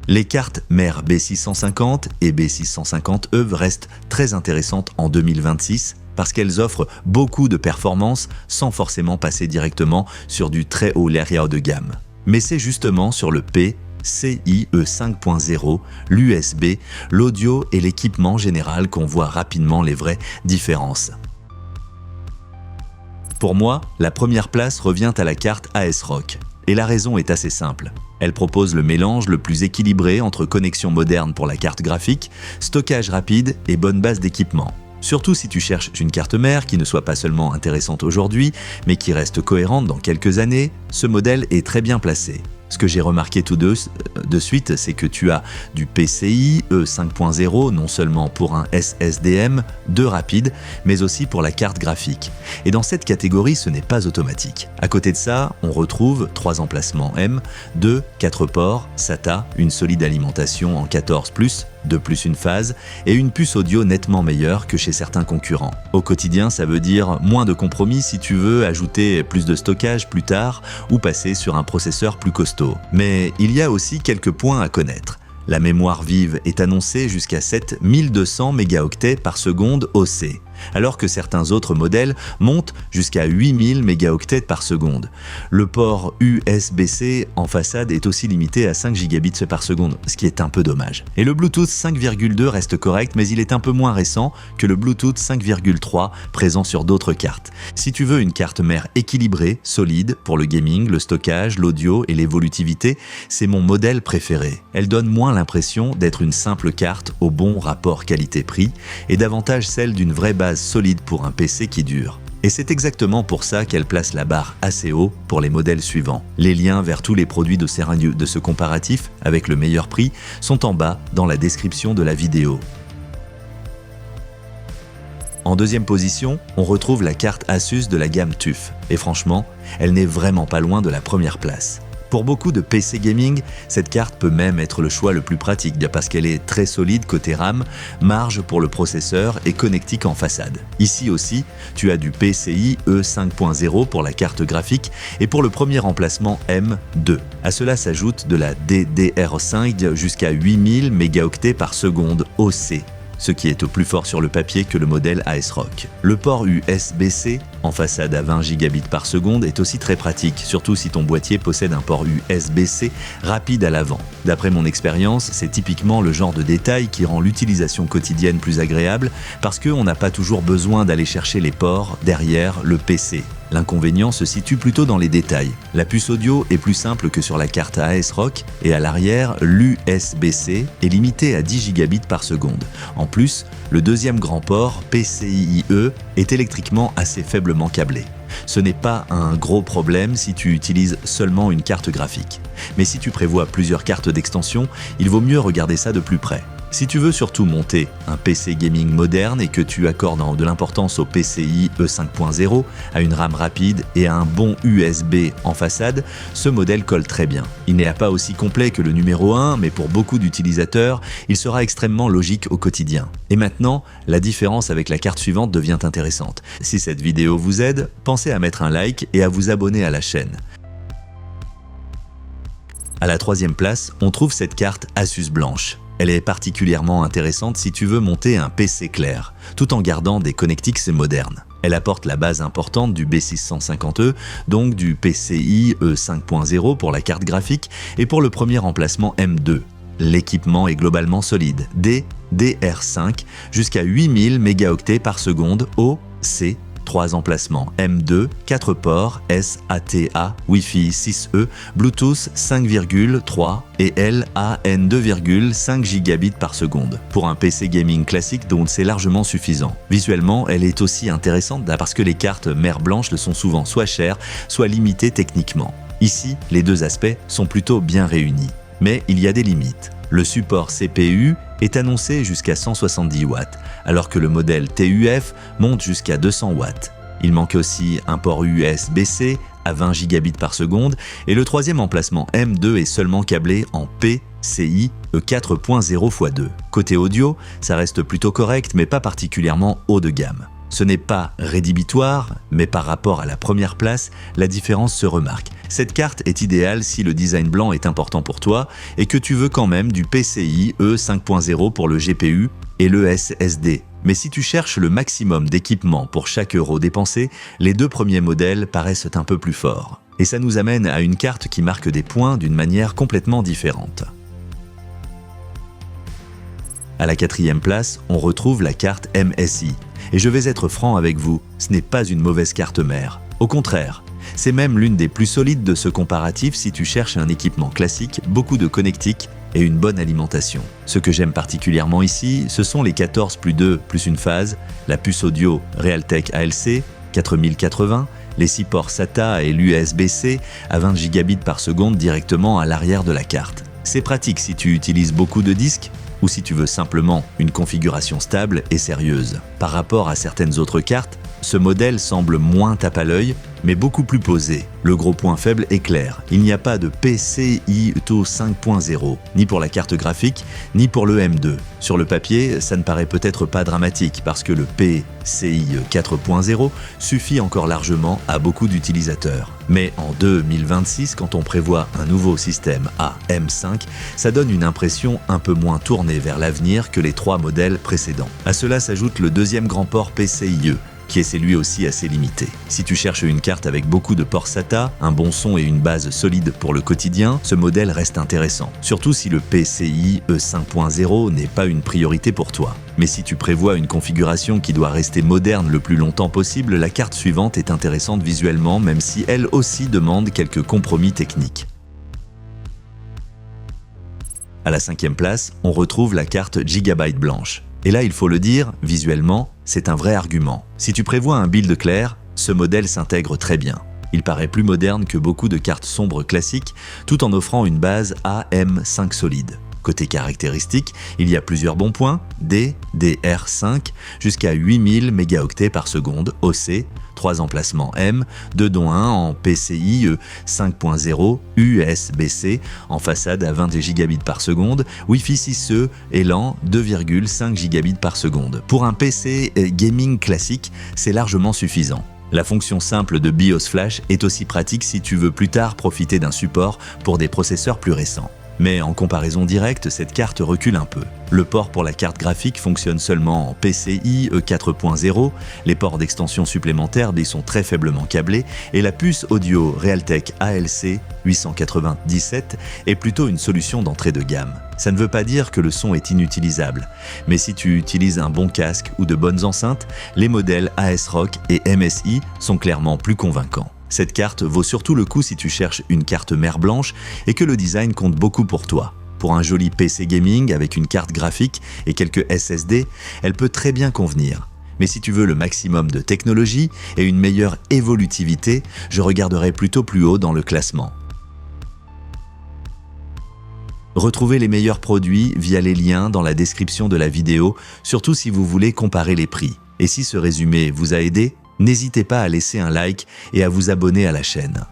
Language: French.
Les cartes mères B650 et B650E restent très intéressantes en 2026 parce qu'elles offrent beaucoup de performances sans forcément passer directement sur du très haut area de gamme. Mais c'est justement sur le PCIe 5.0, l'USB, l'audio et l'équipement général qu'on voit rapidement les vraies différences. Pour moi, la première place revient à la carte ASRock. Et la raison est assez simple. Elle propose le mélange le plus équilibré entre connexion moderne pour la carte graphique, stockage rapide et bonne base d'équipement. Surtout si tu cherches une carte mère qui ne soit pas seulement intéressante aujourd'hui, mais qui reste cohérente dans quelques années, ce modèle est très bien placé. Ce que j'ai remarqué tout de suite, c'est que tu as du PCIe 5.0 non seulement pour un SSDM de rapide, mais aussi pour la carte graphique. Et dans cette catégorie, ce n'est pas automatique. À côté de ça, on retrouve 3 emplacements M, 2, 4 ports, SATA, une solide alimentation en 14+, 2 plus une phase, et une puce audio nettement meilleure que chez certains concurrents. Au quotidien, ça veut dire moins de compromis si tu veux ajouter plus de stockage plus tard ou passer sur un processeur plus costaud. Mais il y a aussi quelques points à connaître. La mémoire vive est annoncée jusqu'à 7200 mégaoctets par seconde OC, alors que certains autres modèles montent jusqu'à 8000 mégaoctets par seconde. Le port USB-C en façade est aussi limité à 5 gigabits par seconde, ce qui est un peu dommage. Et le Bluetooth 5.2 reste correct, mais il est un peu moins récent que le Bluetooth 5.3 présent sur d'autres cartes. Si tu veux une carte mère équilibrée, solide, pour le gaming, le stockage, l'audio et l'évolutivité, c'est mon modèle préféré. Elle donne moins l'impression d'être une simple carte au bon rapport qualité-prix et davantage celle d'une vraie base solide pour un PC qui dure. Et c'est exactement pour ça qu'elle place la barre assez haut pour les modèles suivants. Les liens vers tous les produits de ce comparatif, avec le meilleur prix, sont en bas dans la description de la vidéo. En deuxième position, on retrouve la carte Asus de la gamme TUF. Et franchement, elle n'est vraiment pas loin de la première place. Pour beaucoup de PC gaming, cette carte peut même être le choix le plus pratique parce qu'elle est très solide côté RAM, marge pour le processeur et connectique en façade. Ici aussi, tu as du PCIe 5.0 pour la carte graphique et pour le premier emplacement M2. À cela s'ajoute de la DDR5 jusqu'à 8000 mégaoctets par seconde OC, ce qui est au plus fort sur le papier que le modèle ASRock. Le port USB-C en façade à 20 gigabits par seconde est aussi très pratique, surtout si ton boîtier possède un port USB-C rapide à l'avant. D'après mon expérience, c'est typiquement le genre de détail qui rend l'utilisation quotidienne plus agréable parce qu'on n'a pas toujours besoin d'aller chercher les ports derrière le PC. L'inconvénient se situe plutôt dans les détails. La puce audio est plus simple que sur la carte ASRock et à l'arrière, l'USB-C est limité à 10 gigabits par seconde. En plus, le deuxième grand port, PCIe, est électriquement assez faiblement câblé. Ce n'est pas un gros problème si tu utilises seulement une carte graphique. Mais si tu prévois plusieurs cartes d'extension, il vaut mieux regarder ça de plus près. Si tu veux surtout monter un PC gaming moderne et que tu accordes de l'importance au PCIe 5.0, à une RAM rapide et à un bon USB en façade, ce modèle colle très bien. Il n'est pas aussi complet que le numéro 1, mais pour beaucoup d'utilisateurs, il sera extrêmement logique au quotidien. Et maintenant, la différence avec la carte suivante devient intéressante. Si cette vidéo vous aide, pensez à mettre un like et à vous abonner à la chaîne. À la troisième place, on trouve cette carte Asus blanche. Elle est particulièrement intéressante si tu veux monter un PC clair, tout en gardant des connectiques modernes. Elle apporte la base importante du B650E, donc du PCIe 5.0 pour la carte graphique et pour le premier emplacement M2. L'équipement est globalement solide, DDR5 jusqu'à 8000 mégaoctets par seconde OC. 3 emplacements M2, 4 ports SATA, Wi-Fi 6E, Bluetooth 5.3 et LAN 2.5 gigabits par seconde. Pour un PC gaming classique, donc c'est largement suffisant. Visuellement, elle est aussi intéressante parce que les cartes mères blanches le sont souvent soit chères, soit limitées techniquement. Ici, les deux aspects sont plutôt bien réunis. Mais il y a des limites. Le support CPU est annoncé jusqu'à 170 watts, alors que le modèle TUF monte jusqu'à 200 watts. Il manque aussi un port USB-C à 20 gigabits par seconde et le troisième emplacement M2 est seulement câblé en PCIe 4.0 x 2. Côté audio, ça reste plutôt correct mais pas particulièrement haut de gamme. Ce n'est pas rédhibitoire, mais par rapport à la première place, la différence se remarque. Cette carte est idéale si le design blanc est important pour toi et que tu veux quand même du PCIe 5.0 pour le GPU et le SSD. Mais si tu cherches le maximum d'équipement pour chaque euro dépensé, les deux premiers modèles paraissent un peu plus forts. Et ça nous amène à une carte qui marque des points d'une manière complètement différente. À la 4e place, on retrouve la carte MSI. Et je vais être franc avec vous, ce n'est pas une mauvaise carte mère. Au contraire, c'est même l'une des plus solides de ce comparatif si tu cherches un équipement classique, beaucoup de connectiques et une bonne alimentation. Ce que j'aime particulièrement ici, ce sont les 14+2 plus une phase, la puce audio Realtek ALC 4080, les 6 ports SATA et l'USB-C à 20 Gbps par seconde directement à l'arrière de la carte. C'est pratique si tu utilises beaucoup de disques ou si tu veux simplement une configuration stable et sérieuse. Par rapport à certaines autres cartes, ce modèle semble moins tape à l'œil, mais beaucoup plus posé. Le gros point faible est clair, il n'y a pas de PCIe 5.0, ni pour la carte graphique, ni pour le M2. Sur le papier, ça ne paraît peut-être pas dramatique, parce que le PCIe 4.0 suffit encore largement à beaucoup d'utilisateurs. Mais en 2026, quand on prévoit un nouveau système AM5, ça donne une impression un peu moins tournée vers l'avenir que les 3 modèles précédents. À cela s'ajoute le deuxième grand port PCIe, qui est lui aussi assez limité. Si tu cherches une carte avec beaucoup de ports SATA, un bon son et une base solide pour le quotidien, ce modèle reste intéressant, surtout si le PCIe 5.0 n'est pas une priorité pour toi. Mais si tu prévois une configuration qui doit rester moderne le plus longtemps possible, la carte suivante est intéressante visuellement, même si elle aussi demande quelques compromis techniques. À la 5e place, on retrouve la carte Gigabyte blanche. Et là, il faut le dire, visuellement, c'est un vrai argument. Si tu prévois un build clair, ce modèle s'intègre très bien. Il paraît plus moderne que beaucoup de cartes sombres classiques, tout en offrant une base AM5 solide. Côté caractéristiques, il y a plusieurs bons points, DDR5 jusqu'à 8000 mégaoctets par seconde OC, 3 emplacements M, 2 dont 1 en PCIe 5.0 USB-C en façade à 20 Gbps par seconde, Wi-Fi 6E et lent 2,5 Gbps par seconde. Pour un PC gaming classique, c'est largement suffisant. La fonction simple de BIOS Flash est aussi pratique si tu veux plus tard profiter d'un support pour des processeurs plus récents. Mais en comparaison directe, cette carte recule un peu. Le port pour la carte graphique fonctionne seulement en PCIe 4.0, les ports d'extension supplémentaires y sont très faiblement câblés et la puce audio Realtek ALC 897 est plutôt une solution d'entrée de gamme. Ça ne veut pas dire que le son est inutilisable, mais si tu utilises un bon casque ou de bonnes enceintes, les modèles ASRock et MSI sont clairement plus convaincants. Cette carte vaut surtout le coup si tu cherches une carte mère blanche et que le design compte beaucoup pour toi. Pour un joli PC gaming avec une carte graphique et quelques SSD, elle peut très bien convenir. Mais si tu veux le maximum de technologie et une meilleure évolutivité, je regarderai plutôt plus haut dans le classement. Retrouvez les meilleurs produits via les liens dans la description de la vidéo, surtout si vous voulez comparer les prix. Et si ce résumé vous a aidé, n'hésitez pas à laisser un like et à vous abonner à la chaîne.